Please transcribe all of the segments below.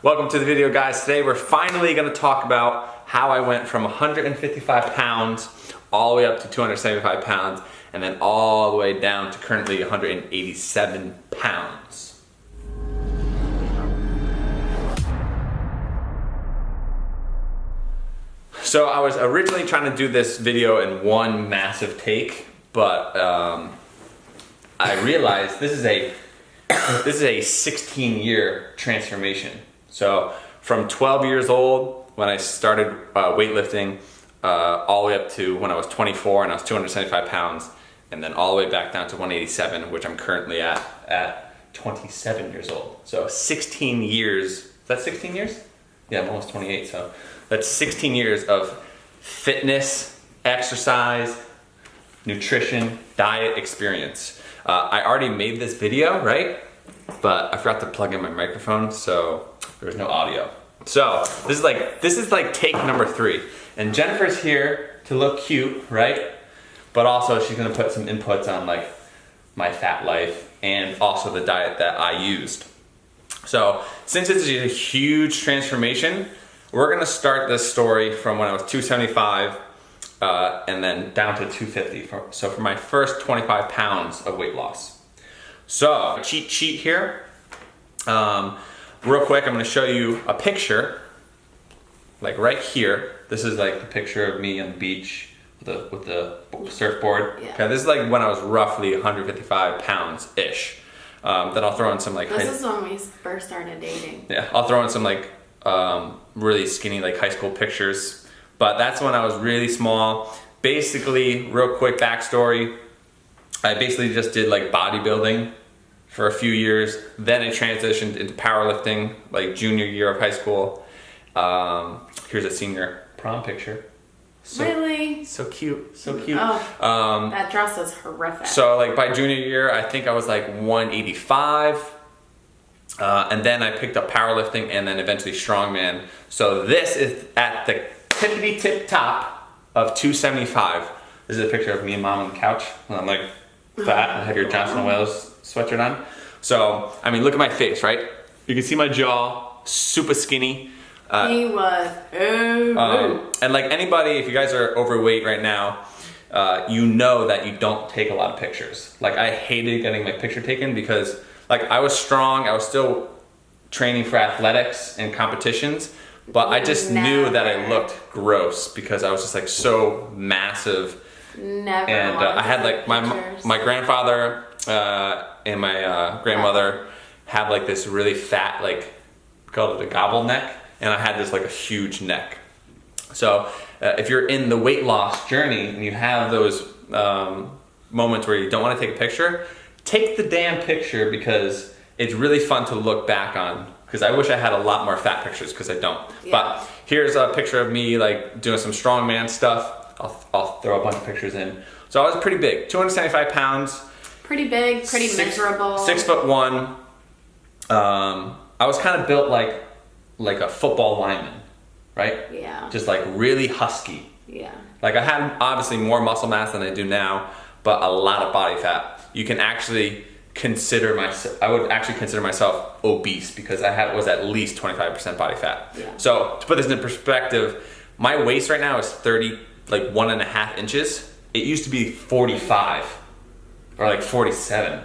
Welcome to the video, guys. Today we're finally going to talk about how I went from 155 pounds all the way up to 275 pounds and then all the way down to currently 187 pounds. So I was originally trying to do this video in one massive take, but I realized this is a 16-year transformation. So from 12 years old when I started weightlifting all the way up to when I was 24 and I was 275 pounds, and then all the way back down to 187, which I'm currently at 27 years old. So 16 years, is that 16 years? Yeah, I'm almost 28, so that's 16 years of fitness, exercise, nutrition, diet experience. I already made this video, right? But I forgot to plug in my microphone, so there was no audio. So this is like take number 3. And Jennifer's here to look cute, right? But also she's gonna put some inputs on like my fat life and also the diet that I used. So since this is a huge transformation, we're gonna start this story from when I was 275 and then down to 250. So for my first 25 pounds of weight loss. So cheat sheet here. Real quick, I'm gonna show you a picture, like right here. This is like the picture of me on the beach with the surfboard. Yeah. Okay, this is like when I was roughly 155 pounds-ish. Then I'll throw in some like... This is when we first started dating. Yeah, I'll throw in some like really skinny like high school pictures. But that's when I was really small. Basically, real quick backstory, I basically just did like bodybuilding for a few years. Then I transitioned into powerlifting, like junior year of high school. Here's a senior prom picture. Really? So cute, so cute. Oh, that dress is horrific. So like by junior year, I think I was like 185. And then I picked up powerlifting and then eventually strongman. So this is at the tippity tip top of 275. This is a picture of me and mom on the couch when I'm like fat. I have your Johnson & Wales sweatshirt on. So, I mean, look at my face, right? You can see my jaw, super skinny. He was and like anybody, if you guys are overweight right now, you know that you don't take a lot of pictures. Like I hated getting my picture taken because like I was strong, I was still training for athletics and competitions, but I just knew that I looked gross because I was just like so massive. Never. And I had like my grandfather and my grandmother had like this really fat, like called it a gobble neck, and I had this like a huge neck. So if you're in the weight loss journey and you have those moments where you don't want to take a picture, take the damn picture because it's really fun to look back on. Because I wish I had a lot more fat pictures because I don't. Yeah. But here's a picture of me like doing some strongman stuff. I'll throw a bunch of pictures in. So I was pretty big, 275 pounds. Pretty big, pretty miserable. 6'1". I was kind of built like a football lineman, right? Yeah. Just like really husky. Yeah. Like I had obviously more muscle mass than I do now, but a lot of body fat. You can actually I would actually consider myself obese because I was at least 25% body fat. Yeah. So to put this in perspective, my waist right now is 1.5 inches. It used to be 45 or like 47.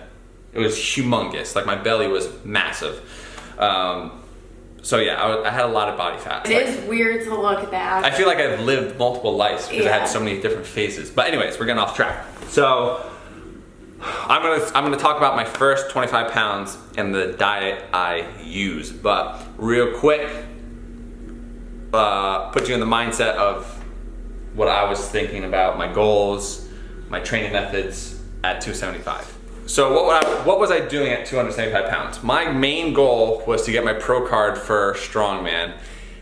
It was humongous. Like my belly was massive. So yeah, I had a lot of body fat. It is weird to look back. I feel like I've lived multiple lives because I had so many different phases. But anyways, we're getting off track. So I'm gonna talk about my first 25 pounds and the diet I use. But real quick, put you in the mindset of what I was thinking about, my goals, my training methods at 275. So what was I doing at 275 pounds? My main goal was to get my pro card for strongman.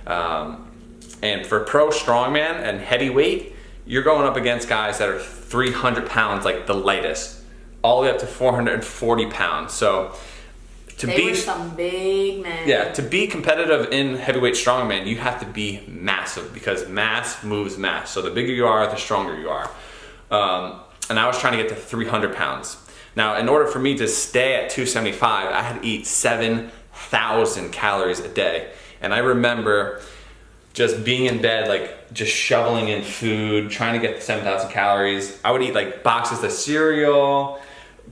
And for pro strongman and heavyweight, you're going up against guys that are 300 pounds, like the lightest, all the way up to 440 pounds. So They were some big men. Yeah, to be competitive in heavyweight strongman, you have to be massive because mass moves mass. So the bigger you are, the stronger you are. And I was trying to get to 300 pounds. Now, in order for me to stay at 275, I had to eat 7 1,000 calories a day. And I remember just being in bed, like just shoveling in food, trying to get the 7,000 calories. I would eat like boxes of cereal,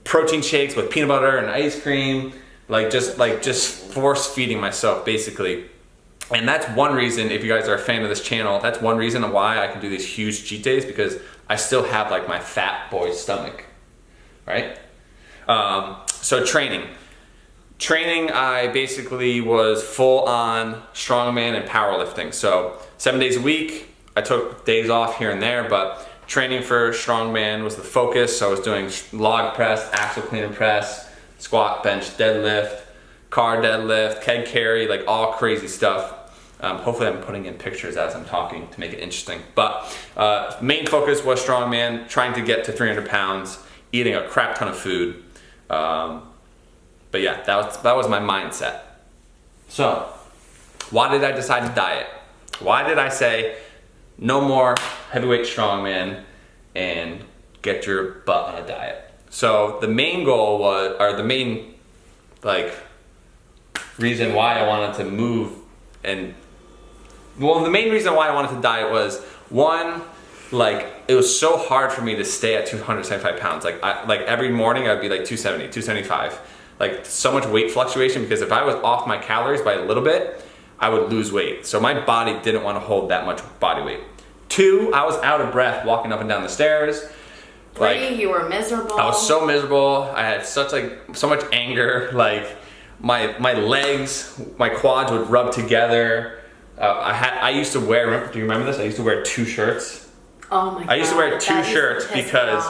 protein shakes with peanut butter and ice cream, just force feeding myself basically. And that's one reason, if you guys are a fan of this channel, that's one reason why I can do these huge cheat days, because I still have like my fat boy stomach, right? So training, I basically was full on strongman and powerlifting. So 7 days a week. I took days off here and there, but training for strongman was the focus. So I was doing log press, axle clean and press, squat, bench, deadlift, car deadlift, keg carry, like all crazy stuff. Hopefully I'm putting in pictures as I'm talking to make it interesting. But main focus was strongman, trying to get to 300 pounds, eating a crap ton of food. But yeah, that was my mindset. So why did I decide to diet? Why did I say no more heavyweight strongman and get your butt on a diet? So the main goal was, or the main reason why I wanted to move the main reason why I wanted to diet was, one, it was so hard for me to stay at 275 pounds. Every morning I'd be like 270, 275. So much weight fluctuation, because if I was off my calories by a little bit, I would lose weight. So my body didn't want to hold that much body weight. Two, I was out of breath walking up and down the stairs. Three, you were miserable. I was so miserable. I had so much anger. My legs, my quads would rub together. I used to wear, do you remember this? I used to wear 2 shirts. Oh my God. I used to wear 2 shirts because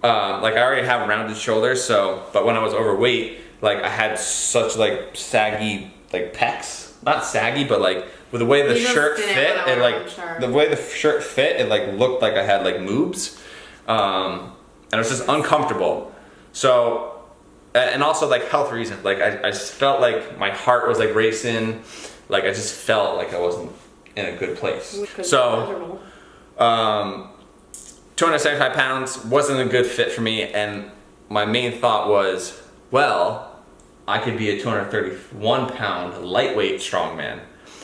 I already have rounded shoulders, but when I was overweight, I had such saggy pecs. Not saggy, but with the way the shirt fit, the way the shirt fit, it looked like I had moobs. And it was just uncomfortable. So, and also health reasons, I just felt like my heart was racing. I just felt like I wasn't in a good place. So, 275 pounds wasn't a good fit for me, and my main thought was, well, I could be a 231 pound lightweight strongman.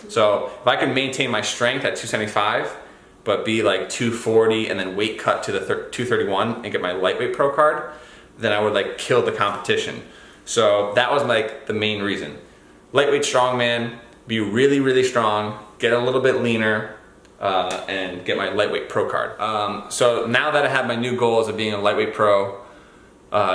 So if I could maintain my strength at 275, but be 240 and then weight cut to the 231 and get my lightweight pro card, then I would kill the competition. So that was the main reason. Lightweight strongman, be really, really strong, get a little bit leaner, and get my lightweight pro card. So now that I have my new goals of being a lightweight pro,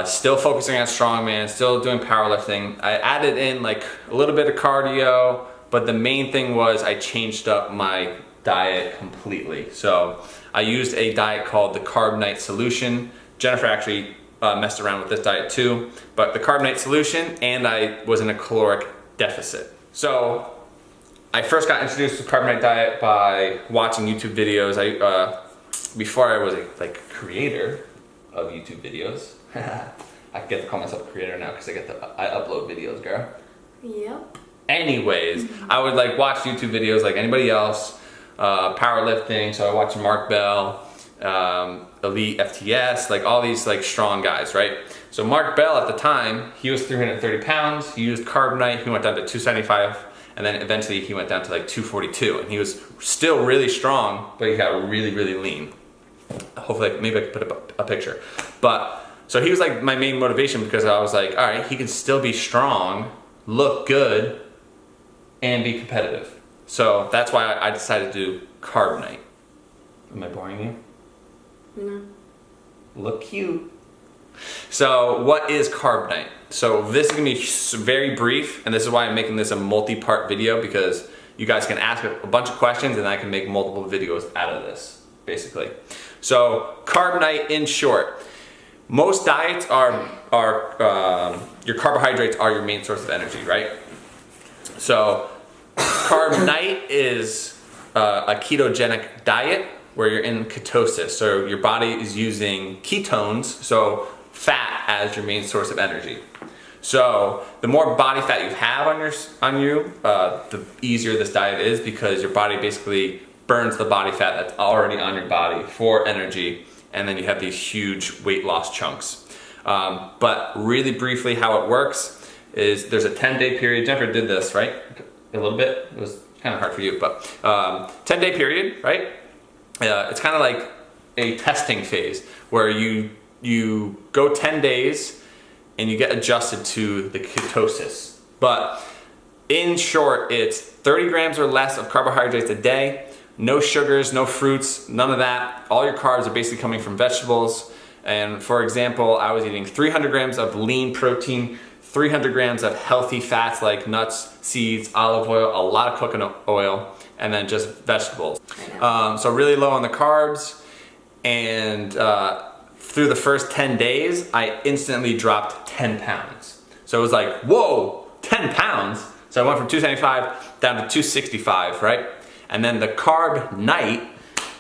still focusing on strongman, still doing powerlifting, I added in a little bit of cardio, but the main thing was I changed up my diet completely. So I used a diet called the Carb Night Solution. Jennifer actually messed around with this diet too, but the Carb Night Solution, and I was in a caloric deficit. So I first got introduced to the Carb Night diet by watching YouTube videos. Before I was a creator of YouTube videos. I get to call myself a creator now because I upload videos, girl. Yep. Anyways, I would watch YouTube videos like anybody else, powerlifting. So I watched Mark Bell, Elite FTS, all these strong guys, right? So Mark Bell at the time, he was 330 pounds. He used Carb Night. He went down to 275. And then eventually he went down to 242, and he was still really strong, but he got really, really lean. Hopefully, maybe I could put up a picture. But, so he was my main motivation, because I was all right, he can still be strong, look good, and be competitive. So that's why I decided to do Carb Night. Am I boring you? No. Look cute. So what is Carb Night? So this is gonna be very brief, and this is why I'm making this a multi-part video, because you guys can ask a bunch of questions and I can make multiple videos out of this, basically. So Carb Night, in short, most diets are your carbohydrates are your main source of energy, right? So Carb Night is a ketogenic diet where you're in ketosis. So your body is using ketones, so fat, as your main source of energy. So the more body fat you have on you, the easier this diet is, because your body basically burns the body fat that's already on your body for energy, and then you have these huge weight loss chunks. But really briefly how it works is there's a 10-day period. Jennifer did this, right? A little bit. It was kind of hard for you, but 10-day period, right? It's kind of like a testing phase where you go 10 days and you get adjusted to the ketosis. But in short, it's 30 grams or less of carbohydrates a day, no sugars, no fruits, none of that. All your carbs are basically coming from vegetables. And for example, I was eating 300 grams of lean protein, 300 grams of healthy fats like nuts, seeds, olive oil, a lot of coconut oil, and then just vegetables. So really low on the carbs. And through the first 10 days, I instantly dropped 10 pounds. So it was like, whoa, 10 pounds? So I went from 275 down to 265, right? And then the carb night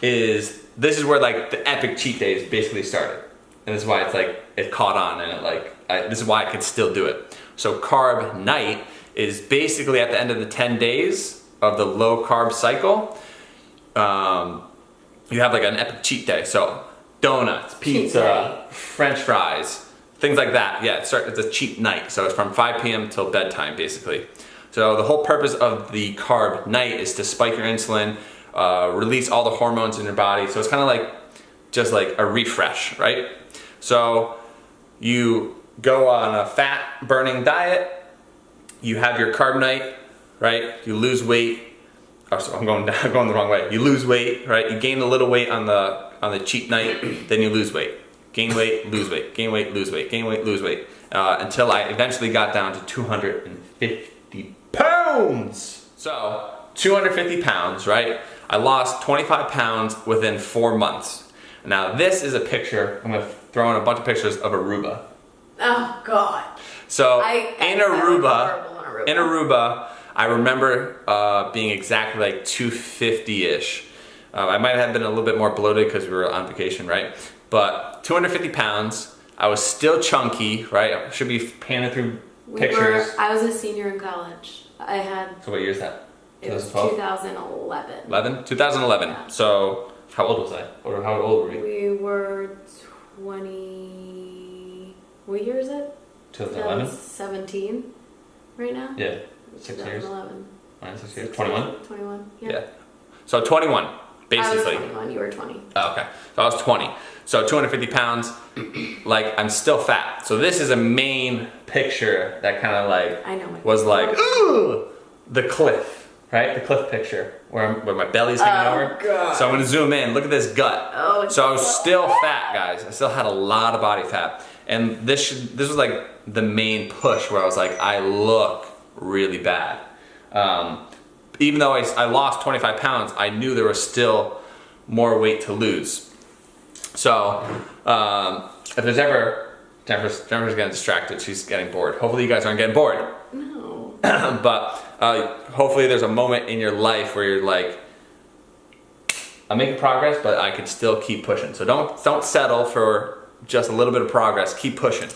this is where like the epic cheat days basically started. And this is why it's like, it caught on and this is why I could still do it. So carb night is basically at the end of the 10 days of the low carb cycle. You have like an epic cheat day. So donuts, pizza, French fries, things like that. Yeah, it's a cheat night. So it's from 5 p.m. till bedtime basically. So the whole purpose of the carb night is to spike your insulin, release all the hormones in your body. So it's kind of like just like a refresh, right? So you go on a fat burning diet, you have your carb night, right? You lose weight. Oh, so I'm going the wrong way. You lose weight, right? You gain a little weight on the cheat night, then you lose weight. Gain weight, lose weight, gain weight, lose weight, gain weight, lose weight. Until I eventually got down to 250 pounds. So 250 pounds, right? I lost 25 pounds within 4 months. Now this is a picture, I'm gonna throw in a bunch of pictures of Aruba. Oh God. So in Aruba, I remember being exactly like 250-ish. I might have been a little bit more bloated because we were on vacation, right? But 250 pounds, I was still chunky, right? I should be panning through pictures. I was a senior in college. So what year is that? It was 2011. 2011. Yeah. So how old was I? Or how old were we? We were 20... What year is it? 2011? 17 right now? Yeah. 6 years? 2011. 6 years? 21? 21, Yeah. So 21, basically. I was 21, you were 20. Oh, okay. So I was 20. So 250 pounds, like I'm still fat. So this is a main picture that kind of like was like, ooh, the cliff, right? The cliff picture where my belly's hanging over. God. So I'm gonna zoom in, look at this gut. Oh, so I was still fat, guys. I still had a lot of body fat. And this was like the main push where I was like, I look really bad. Even though I lost 25 pounds, I knew there was still more weight to lose. So if there's ever, Jennifer's getting distracted, she's getting bored. Hopefully you guys aren't getting bored. No. But hopefully there's a moment in your life where you're like, I'm making progress, but I can still keep pushing. So don't settle for just a little bit of progress, keep pushing.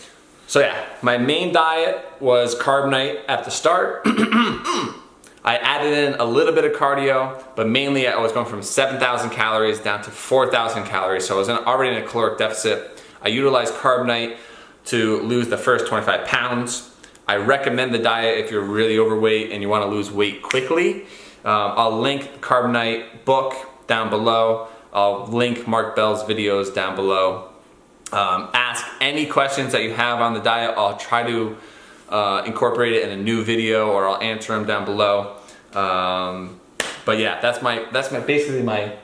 So yeah, my main diet was carb night at the start. I added in a little bit of cardio, but mainly I was going from 7,000 calories down to 4,000 calories. So I was already in a caloric deficit. I utilized carb night to lose the first 25 pounds. I recommend the diet if you're really overweight and you want to lose weight quickly. I'll link the Carb Night book down below. I'll link Mark Bell's videos down below. Ask any questions that you have on the diet. I'll try to incorporate it in a new video, or I'll answer them down below. But yeah, that's basically my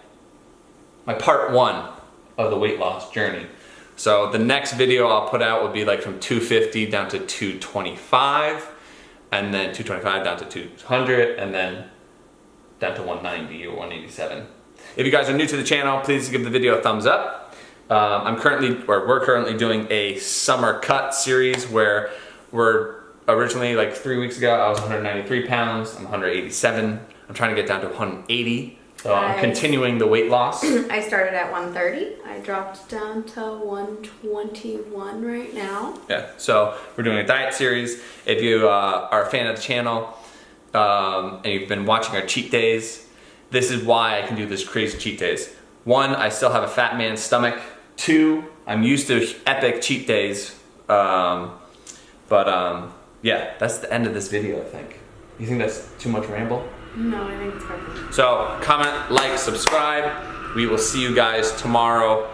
part one of the weight loss journey. So the next video I'll put out will be like from 250 down to 225, and then 225 down to 200, and then down to 190 or 187. If you guys are new to the channel, please give the video a thumbs up. We're currently doing a summer cut series where we're originally, like 3 weeks ago, I was 193 pounds, I'm 187. I'm trying to get down to 180. So I'm continuing the weight loss. I started at 130. I dropped down to 121 right now. Yeah, so we're doing a diet series. If you are a fan of the channel and you've been watching our cheat days, this is why I can do this crazy cheat days. 1, I still have a fat man's stomach. 2, I'm used to epic cheat days. yeah, that's the end of this video, I think. You think that's too much ramble? No, I think it's perfect. So comment, like, subscribe. We will see you guys tomorrow.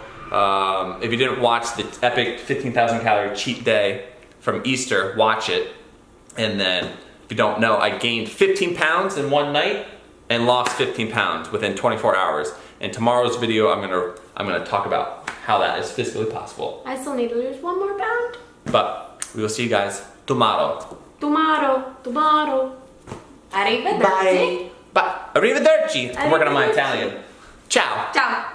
If you didn't watch the epic 15,000 calorie cheat day from Easter, watch it. And then, if you don't know, I gained 15 pounds in one night and lost 15 pounds within 24 hours. In tomorrow's video, I'm gonna talk about how that is physically possible. I still need to lose 1 more pound. But we will see you guys tomorrow. Tomorrow. Arrivederci. Bye. Bye. Arrivederci. I'm working on my Italian. Ciao. Ciao.